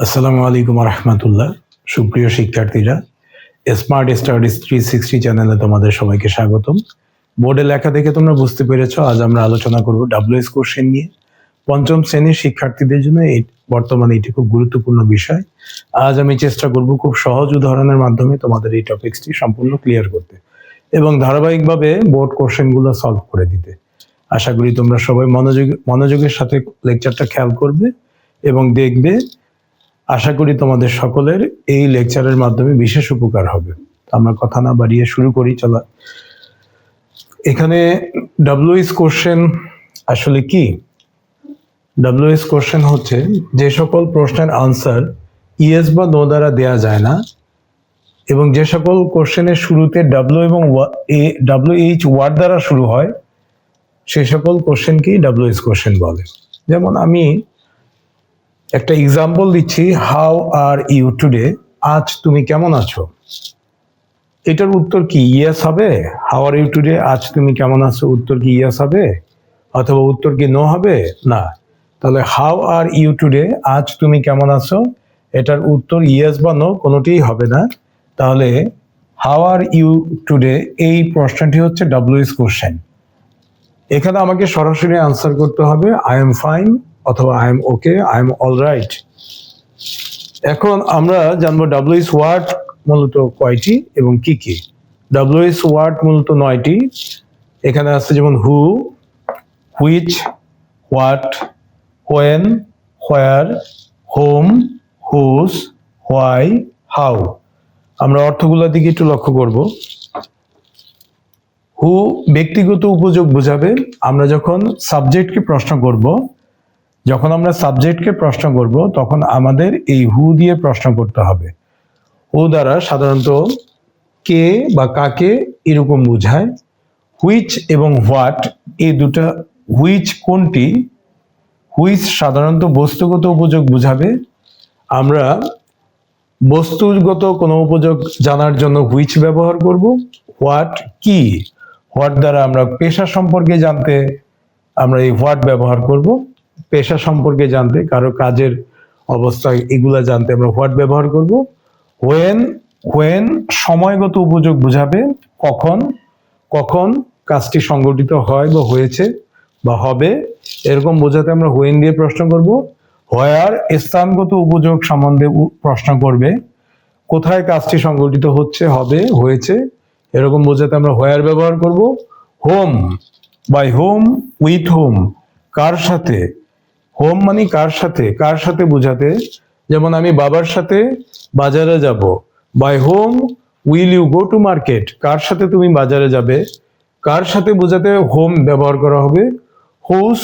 আসসালামু আলাইকুম রহমতুল্লাহ। সুপ্রিয় শিক্ষার্থীরা, স্মার্ট স্টাডিজ 360 চ্যানেলে তোমাদের সবাইকে স্বাগতম। বোর্ডে লেখা দেখে তোমরা বুঝতে পেরেছো, আজ আমরা আলোচনা করব ডাব্লিউএস কোশ্চেন নিয়ে। পঞ্চম শ্রেণীর শিক্ষার্থীদের জন্য বর্তমানে এটি খুব গুরুত্বপূর্ণ বিষয়। আজ আমি চেষ্টা করব খুব সহজ উদাহরণের মাধ্যমে তোমাদের এই টপিকসটি সম্পূর্ণ ক্লিয়ার করতে এবং ধারাবাহিকভাবে বোর্ড কোশ্চেনগুলো সলভ করে দিতে। আশা করি তোমরা সবাই মনোযোগের সাথে লেকচারটা খেয়াল করবে এবং দেখবে। আশা করি তোমাদের সকলের এই লেকচারের মাধ্যমে বিশেষ উপকার হবে। আমরা কথা না বাড়িয়ে শুরু করি। চলো, এখানে ডাব্লিউএস কোশ্চেন আসলে কি? ডাব্লিউএস কোশ্চেন হচ্ছে যে সকল প্রশ্নের আনসার ইয়েস বা নো দ্বারা দেয়া যায় না এবং যে সকল কোশ্চেনের শুরুতে ডাব্লিউ এবং ডাব্লিউএইচ ওয়ার্ড দ্বারা শুরু হয়, সে সকল কোশ্চেনকেই ডাব্লিউএস কোশ্চেন বলে। যেমন আমি একটা এক্সাম্পল দিচ্ছি, হাউ আর ইউ টুডে, আজ তুমি কেমন আছো। এটার উত্তর কি ইয়েস হবে? হাউ আর ইউ টুডে, আজ তুমি কেমন আছো, উত্তর কি ইয়েস হবে অথবা উত্তর কি নো হবে? না। তাহলে হাউ আর ইউ টুডে, আজ তুমি কেমন আছো, এটার উত্তর ইয়েস বা নো কোনোটিই হবে না। তাহলে হাউ আর ইউ টুডে এই প্রশ্নটি হচ্ছে ডাব্লিউএস কোশ্চেন। এখানে আমাকে সরাসরি আনসার করতে হবে আই এম ফাইন অথবা I am okay, I am all right. এখন আমরা জানবো ডাব্লিউএস ওয়ার্ড মূলত কয়টি এবং কি কি। ডাব্লিউএস ওয়ার্ড মূলত 9টি। এখানে আছে যেমন who, which, what, when, where, whom, whose, why, how. আমরা অর্থগুলোর দিকে একটু লক্ষ্য করব। হু ব্যক্তিগত উপযোগ বোঝাবে। আমরা যখন সাবজেক্টকে প্রশ্ন করব তখন আমাদের এই হু দিয়ে প্রশ্ন করতে হবে। হু দ্বারা সাধারণত কে বা কাকে এরকম বোঝায়। হুইচ এবং হোয়াট এই দুটা, হুইচ কোনটি, হুইচ সাধারণত বস্তুগত উপযোগ বোঝাবে। আমরা বস্তুগত কোনো উপযোগ জানার জন্য হুইচ ব্যবহার করব। হোয়াট কি, হোয়াট দ্বারা আমরা পেশা সম্পর্কে জানতে আমরা এই হোয়াট ব্যবহার করব। পেশা সম্পর্কে জানতে, কারো কাজের অবস্থা এগুলা জানতে আমরা হোয়াট ব্যবহার করব। হোয়েন, হোয়েন সময়গত উপযোগ বোঝাবে। কখন, কখন কাজটি সংগঠিত হয় বা হয়েছে বা হবে, এরকম বোঝাতে আমরা হোয়েন দিয়ে প্রশ্ন করব। হোয়ার স্থানগত উপযোগ সম্বন্ধে প্রশ্ন করবে। কোথায় কাজটি সংগঠিত হচ্ছে, হবে, হয়েছে, এরকম বোঝাতে আমরা হোয়ার ব্যবহার করব। Whom, by whom, with whom, কার সাথে। হোম মানে কার সাথে, কার সাথে বোঝাতে। যেমন আমি বাবার সাথে বাজারে যাব। By whom will you go to market, কার সাথে তুমি বাজারে যাবে, কার সাথে বোঝাতে হোম ব্যবহার করা হবে। হোস,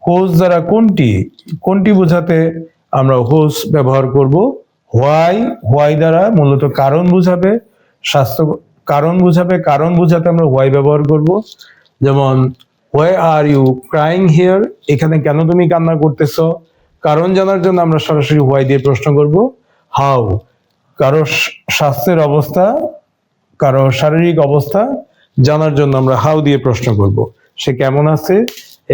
হোস দ্বারা কোনটি, কোনটি বোঝাতে আমরা হোস ব্যবহার করব। হোয়াই, হোয়াই দ্বারা মূলত কারণ বোঝাবে, স্বাস্থ্য কারণ বোঝাবে, কারণ বোঝাতে আমরা হোয়াই ব্যবহার করব। যেমন why are you crying here, এখানে কেন তুমি কান্না করতেছো, কারণ জানার জন্য আমরা সরাসরি হোয়াই দিয়ে প্রশ্ন করব। হাউ, কারো স্বাস্থ্যের অবস্থা, কারো শারীরিক অবস্থা জানার জন্য আমরা হাউ দিয়ে প্রশ্ন করব। সে কেমন আছে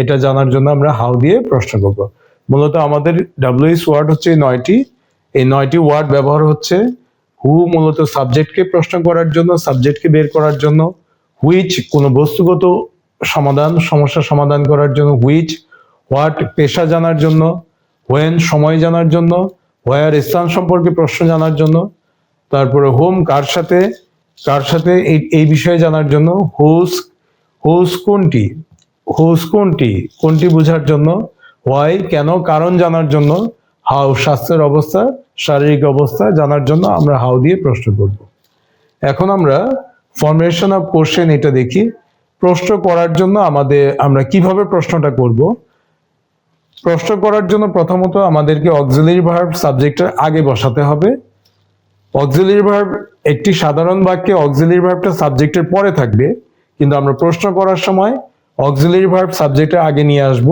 এটা জানার জন্য আমরা হাউ দিয়ে প্রশ্ন করব। মূলত আমাদের ডাব্লিউএস ওয়ার্ড হচ্ছে 9টি। এই 9টি ওয়ার্ড ব্যবহার হচ্ছে। হু মূলত সাবজেক্টকে প্রশ্ন করার জন্য, সাবজেক্টকে বের করার জন্য। হুইচ কোনো বস্তুগত সমাধান, সমস্যা সমাধান করার জন্য হুইচ। হোয়াট পেশা জানার জন্য। হোয়েন সময় জানার জন্য। হোয়ার স্থান সম্পর্কে প্রশ্ন জানার জন্য। তারপরে হোম কার সাথে, কার সাথে এই বিষয়ে জানার জন্য। হুজ, হুজ কোনটি, হুজ কোনটি, কোনটি বোঝার জন্য। হোয়াই কেন, কারণ জানার জন্য। হাউ স্বাস্থ্যের অবস্থা, শারীরিক অবস্থা জানার জন্য আমরা হাউ দিয়ে প্রশ্ন করব। এখন আমরা ফর্মেশন অফ কোশ্চেন এটা দেখি। প্রশ্ন করার জন্য আমরা কিভাবে প্রশ্নটা করব। প্রশ্ন করার জন্য প্রথমত আমাদেরকে অক্সিলারি ভার্ব সাবজেক্টের আগে বসাতে হবে। অক্সিলারি ভার্ব একটি সাধারণ বাক্যে অক্সিলারি ভার্বটা সাবজেক্টের পরে থাকবে, কিন্তু আমরা প্রশ্ন করার সময় অক্সিলারি ভার্ব সাবজেক্টের আগে নিয়ে আসব।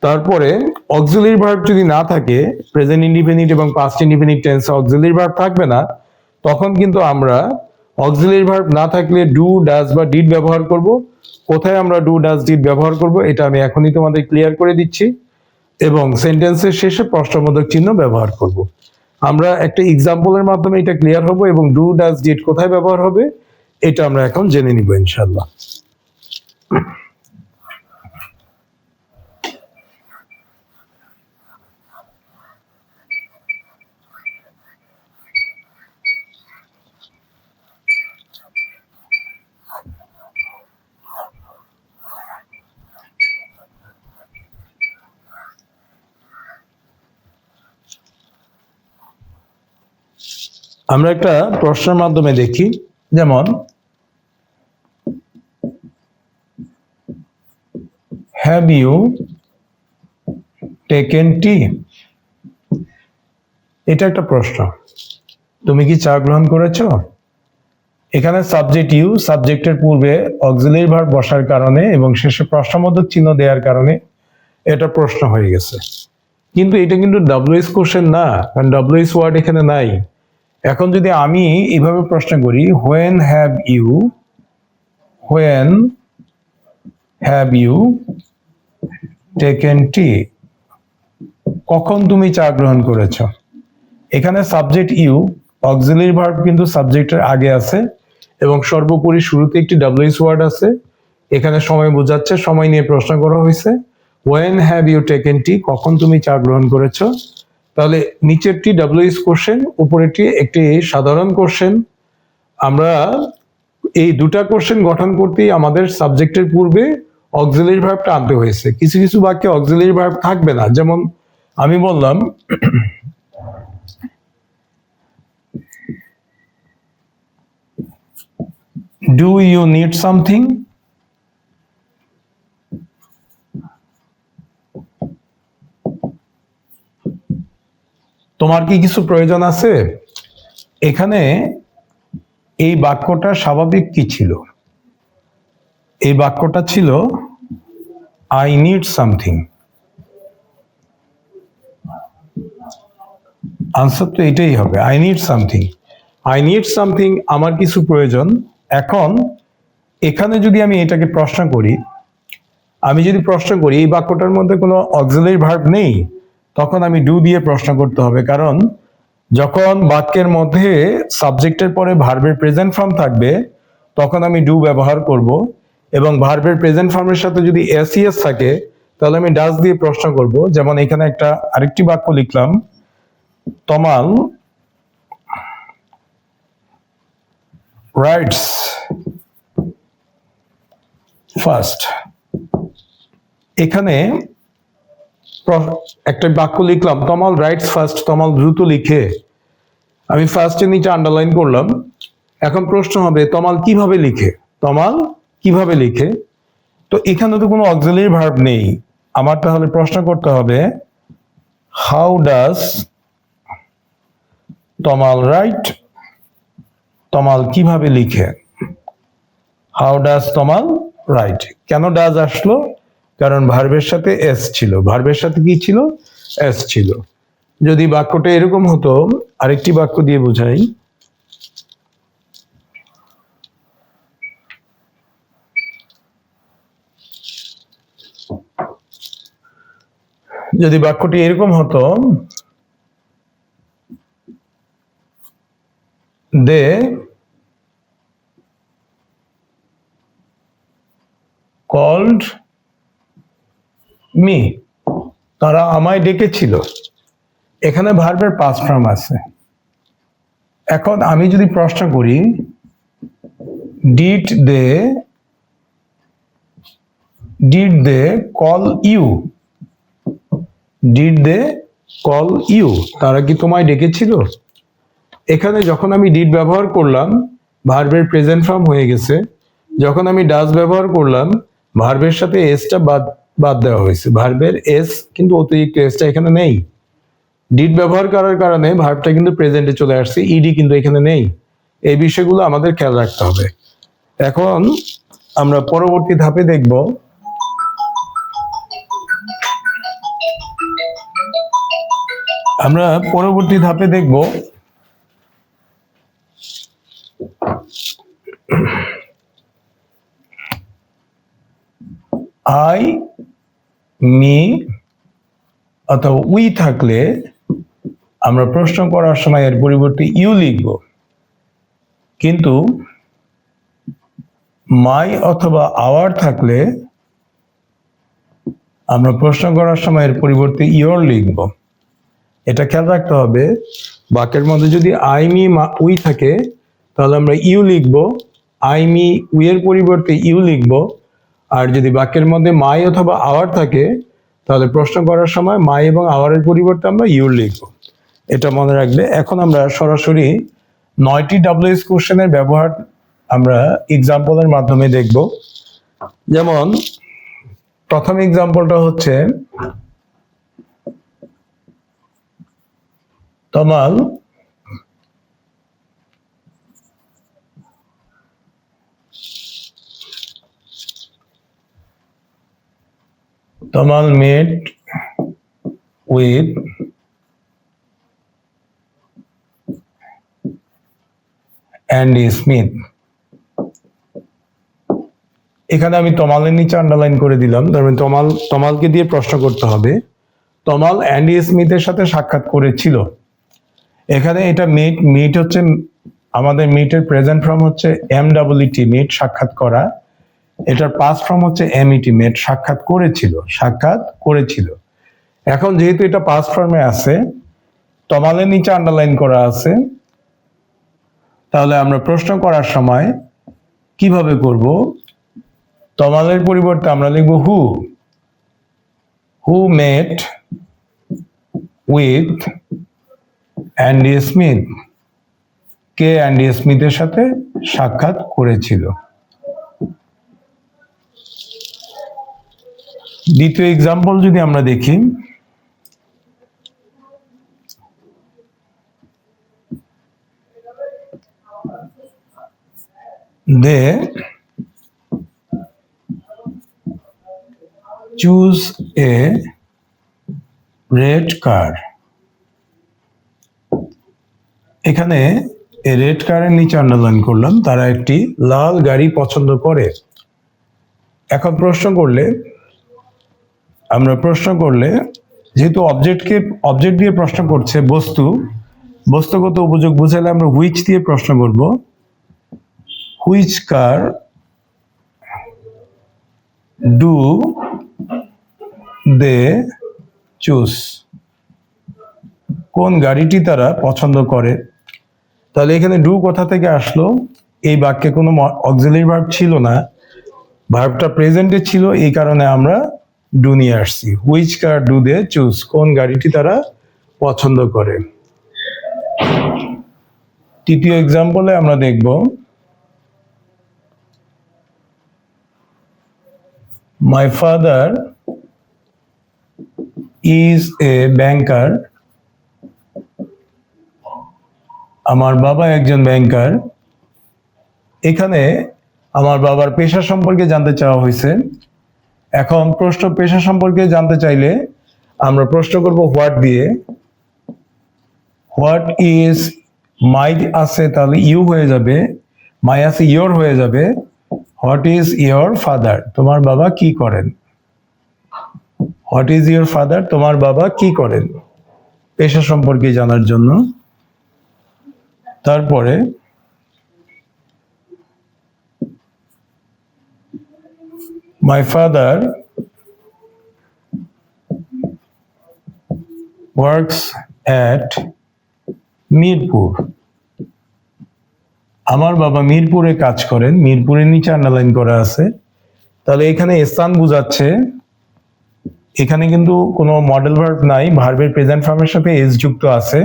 তারপরে অক্সিলারি ভার্ব যদি না থাকে, প্রেজেন্ট ইনডিফিনিট এবং পাস্ট ইনডিফিনিট টেন্সে অক্সিলারি ভার্ব থাকবে না, তখন কিন্তু আমরা অক্সিলারি ভার্ব না থাকলে ডু, ডাজ বা ডিড ব্যবহার করব। কোথায় আমরা ডু, ডাজ, ডিড ব্যবহার করব এটা আমি এখনই তোমাদের ক্লিয়ার করে দিচ্ছি। এবং সেন্টেন্সের শেষে প্রশ্নবোধক চিহ্ন ব্যবহার করব। আমরা একটা এক্সাম্পলের মাধ্যমে এটা ক্লিয়ার হব এবং ডু ডাজ ডিড কোথায় ব্যবহার হবে এটা আমরা এখন জেনে নিব ইনশাআল্লাহ। আমরা একটা প্রশ্নের মাধ্যমে দেখি, যেমন হ্যাভ ইউ টেকেন টি, এটা একটা প্রশ্ন। তুমি কি চা গ্রহণ করেছ? এখানে সাবজেক্ট ইউ, সাবজেক্টের পূর্বে অক্সিলারি ভার্ব বসার কারণে এবং শেষে প্রশ্নবোধক চিহ্ন দেওয়ার কারণে এটা প্রশ্ন হয়ে গেছে। কিন্তু এটা কিন্তু ডাব্লিউএস কোশ্চেন না, কারণ ডাব্লিউএস ওয়ার্ড এখানে নাই। এখন যদি আমি এইভাবে প্রশ্ন করি, when have you taken tea, কখন তুমি চা গ্রহণ করেছ? এখানে সাবজেক্ট ইউ, অক্সিলারি ভার্ব কিন্তু সাবজেক্টের আগে আছে এবং সর্বোপরি শুরুতে একটি ডাব্লিউএস ওয়ার্ড আছে। এখানে সময় বোঝাচ্ছে, সময় নিয়ে প্রশ্ন করা হয়েছে। When have you taken tea, কখন তুমি চা গ্রহণ করেছ? তাহলে নিচেরটি ডাব্লিউএস কোশ্চেন, উপরেরটি একটি সাধারণ কোশ্চেন। আমরা এই দুটা কোশ্চেন গঠন করতেই আমাদের সাবজেক্টের পূর্বে অক্সিলারি ভার্বটা আনতে হয়েছে। কিছু কিছু বাক্যে অক্সিলারি ভার্ব থাকবে না, যেমন আমি বললাম ডু ইউ নিড সামথিং, তোমার কি কিছু প্রয়োজন আছে? এখানে এই বাক্যটা স্বাভাবিক কি ছিল? এই বাক্যটা ছিল আই নিড সামথিং। আনসার তো এটাই হবে, I need something. I need something, আমার কিছু প্রয়োজন। এখন এখানে যদি আমি এটাকে প্রশ্ন করি, এই বাক্যটার মধ্যে কোনো অক্সিলারি ভার্ব নেই, তখন আমি ডু দিয়ে প্রশ্ন করতে হবে। কারণ যখন বাক্যের মধ্যে সাবজেক্টের পরে ভার্বের প্রেজেন্ট ফর্ম থাকবে তখন আমি ডু ব্যবহার করব, এবং ভার্বের প্রেজেন্ট ফর্মের সাথে যদি এসইএস থাকে তাহলে আমি ডাজ দিয়ে প্রশ্ন করব। যেমন এখানে আরেকটি বাক্য লিখলাম, তমাল রাইটস ফার্স্ট। এখানে একটা বাক্য লিখলাম, তমাল রাইটস ফার্স্ট, তমাল দ্রুত লিখে। আমি ফার্স্টের নিচে আন্ডারলাইন করলাম। এখন প্রশ্ন হবে তমাল কিভাবে লিখে? তো এখানে তো কোনো অক্সিলারি ভার্ব নেই, আমার তাহলে প্রশ্ন করতে হবে হাউ ডাজ তমাল রাইট, তমাল কিভাবে লিখে? How does Tamal right. কেন ডাজ আসলো? কারণ ভার্বের সাথে এস ছিল। ভার্বের সাথে কি ছিল? এস ছিল। যদি বাক্যটা এরকম হতো, আরেকটি বাক্য দিয়ে বোঝাই, যদি বাক্যটি এরকম হতো, দে কল্ড মি, তারা আমায় ডেকেছিল। এখানে ভার্বের পাস্ট ফর্ম আছে। এখন আমি যদি প্রশ্ন করি ডিড দে কল ইউ, তারা কি তোমায় ডেকেছিল? এখানে যখন আমি ডিড ব্যবহার করলাম ভার্বের প্রেজেন্ট ফর্ম হয়ে গেছে, যখন আমি ডাজ ব্যবহার করলাম ভার্বের সাথে এসটা বাদ দেওয়া হয়েছে। ভার্বের এস কিন্তু অতিরিক্ত এসটা এখানে নেই। ডিড ব্যবহার করার কারণে ভার্বটা কিন্তু প্রেজেন্টে চলে আসছে, ইডি কিন্তু এখানে নেই। এই বিষয়গুলো আমাদের খেয়াল রাখতে হবে। এখন আমরা পরবর্তী ধাপে দেখব, আই মি অথবা উই থাকলে আমরা প্রশ্ন করার সময় এর পরিবর্তে ইউ লিখব, কিন্তু মাই অথবা আওয়ার থাকলে আমরা প্রশ্ন করার সময় এর পরিবর্তে ইয়োর লিখব। এটা খেয়াল রাখতে হবে, বাক্যের মধ্যে যদি আই মি উই থাকে তাহলে আমরা ইউ লিখব, আই মি উই এর পরিবর্তে ইউ লিখব। আর যদি বাক্যের মধ্যে মাই অথবা আওয়ার থাকে তাহলে প্রশ্ন করার সময় মাই এবং আওয়ারের পরিবর্তে আমরা ইউর লিখব। এটা মনে রাখবে। এখন আমরা সরাসরি 9টি WH কোশ্চেনের ব্যবহার আমরা এক্সাম্পলের মাধ্যমে দেখব। যেমন প্রথম এক্সাম্পলটা হচ্ছে, তমাল met with অ্যান্ডি স্মিথ। এখানে আমি তমালের নিচে আন্ডারলাইন করে দিলাম, তার মানে তমালকে দিয়ে প্রশ্ন করতে হবে। তমাল অ্যান্ডি স্মিথের সাথে সাক্ষাৎ করেছিল। এখানে এটা মিট হচ্ছে, আমাদের মিটের প্রেজেন্ট ফর্ম হচ্ছে MWT মিট, সাক্ষাৎ করা। এটার পাস্ট ফর্ম হচ্ছে MET মেট, সাক্ষাৎ করেছিল। এখন যেহেতু এটা পাস্ট ফর্মে আছে, তমালের নিচে আন্ডারলাইন করা আছে, তাহলে আমরা প্রশ্ন করার সময় কিভাবে করব? তমালের পরিবর্তে আমরা লিখব who met with Andy Smith, কে অ্যান্ডি স্মিথের সাথে সাক্ষাৎ করেছিল। দ্বিতীয় এক্সাম্পল যদি আমরা দেখি, দে চুজ এ রেড কার। এখানে রেড কারের নিচে আন্ডারলাইন করলাম, তারা একটি লাল গাড়ি পছন্দ করে। এখন যেহেতু অবজেক্ট দিয়ে প্রশ্ন করছে, বস্তুগত উপযোগ বুঝালে আমরা হুইচ দিয়ে প্রশ্ন করব। Which car do they choose, কোন গাড়িটি তারা পছন্দ করে। তাহলে এখানে ডু কোথা থেকে আসলো? এই বাক্যে কোনো অক্সিলারি ভার্ব ছিল না, ভার্বটা প্রেজেন্টে ছিল, এই কারণে আমরা ডু নিয়ে আসছি। Which car do they choose, কোন গাড়িটি তারা পছন্দ করে। তৃতীয় এক্সাম্পলে আমরা দেখব, মাই ফাদার ইজ এ ব্যাংকার, আমার বাবা একজন ব্যাংকার। এখানে আমার বাবার পেশা সম্পর্কে জানতে চাওয়া হয়েছে। এখন পেশা সম্পর্কে জানতে চাইলে আমরা প্রশ্ন করব হোয়াট দিয়ে। হোয়াট ইজ, মাই আছে তাহলে ইউ হয়ে যাবে, মাই আছে ইয়োর হয়ে যাবে। হোয়াট ইজ ইয়োর ফাদার, তোমার বাবা কি করেন। হোয়াট ইজ ইয়োর ফাদার, তোমার বাবা কি করেন, পেশা সম্পর্কে জানার জন্য। তারপরে my father works at Mirpur, আমার বাবা মিরপুরে কাজ করেন। মিরপুরের নিচে আন্ডারলাইন করা আছে, তাহলে এখানে স্থান বোঝাচ্ছে। এখানে কিন্তু কোনো মডেল ভার্ব নাই, ভার্বের প্রেজেন্ট ফর্মের সাথে এস যুক্ত আছে।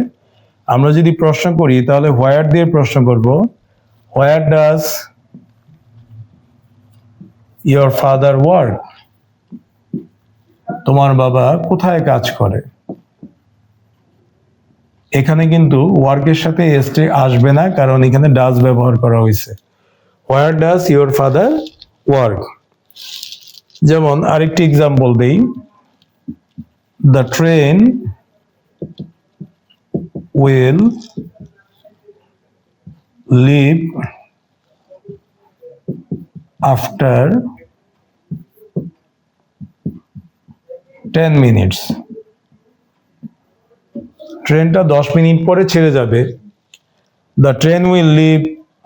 আমরা যদি প্রশ্ন করি তাহলে হোয়ার দিয়ে প্রশ্ন করব। হোয়ার ডাজ ইয়োর ফাদার ওয়ার্ক, তোমার বাবা কোথায় কাজ করে। এখানে কিন্তু ওয়ার্কের সাথে এসটি আসবে না, কারণ এখানে ডাজ ব্যবহার করা হয়েছে। Where does your father work. যেমন আরেকটি এক্সাম্পল দেই, the train will leave after 10 minutes. ট্রেনটা 10 মিনিট পরে ছেড়ে যাবে। The train will leave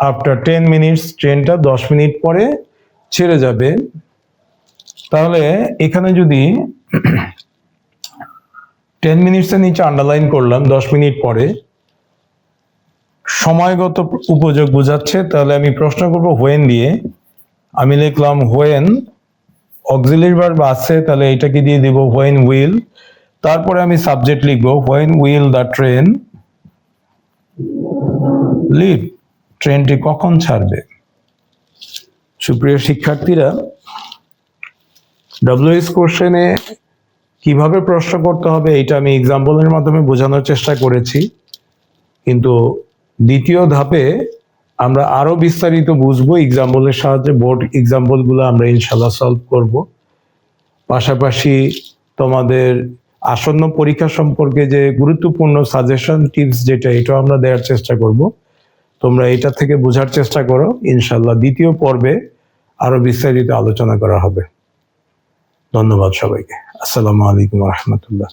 after 10 minutes, ট্রেনটা 10 মিনিট পরে ছেড়ে যাবে। তাহলে এখানে যদি 10 মিনিটসের নিচে আন্ডারলাইন করলাম 10 মিনিট পরে, সময়গত উপযোগ বোঝাচ্ছে, তাহলে আমি প্রশ্ন করব হোয়েন দিয়ে। আমি লিখলাম হোয়েন, অক্সিলারি ভার্ব আছে, তাহলে এটাকে দিয়ে দিব হোয়েন উইল। তারপরে আমি সাবজেক্ট লিখবো when will the train leave, ট্রেনটি কখন ছাড়বে। সুপ্রিয় শিক্ষার্থীরা, ডব্লিউএস কোশ্চেনে কিভাবে প্রশ্ন করতে হবে এটা আমি এক্সাম্পলের মাধ্যমে বোঝানোর চেষ্টা করেছি, কিন্তু দ্বিতীয় ধাপে আমরা আরো বিস্তারিত বুঝবো এক্সাম্পলের সাহায্যে। বোর্ড এক্সাম্পলগুলো আমরা ইনশাল্লাহ সলভ করব। পাশাপাশি তোমাদের আসন্ন পরীক্ষা সম্পর্কে যে গুরুত্বপূর্ণ সাজেশন টিপস যেটা, এটাও আমরা দেওয়ার চেষ্টা করব। তোমরা এটা থেকে বোঝার চেষ্টা করো, ইনশাল্লাহ দ্বিতীয় পর্বে আরো বিস্তারিত আলোচনা করা হবে। ধন্যবাদ সবাইকে। আসসালামু আলাইকুম রহমতুল্লাহ।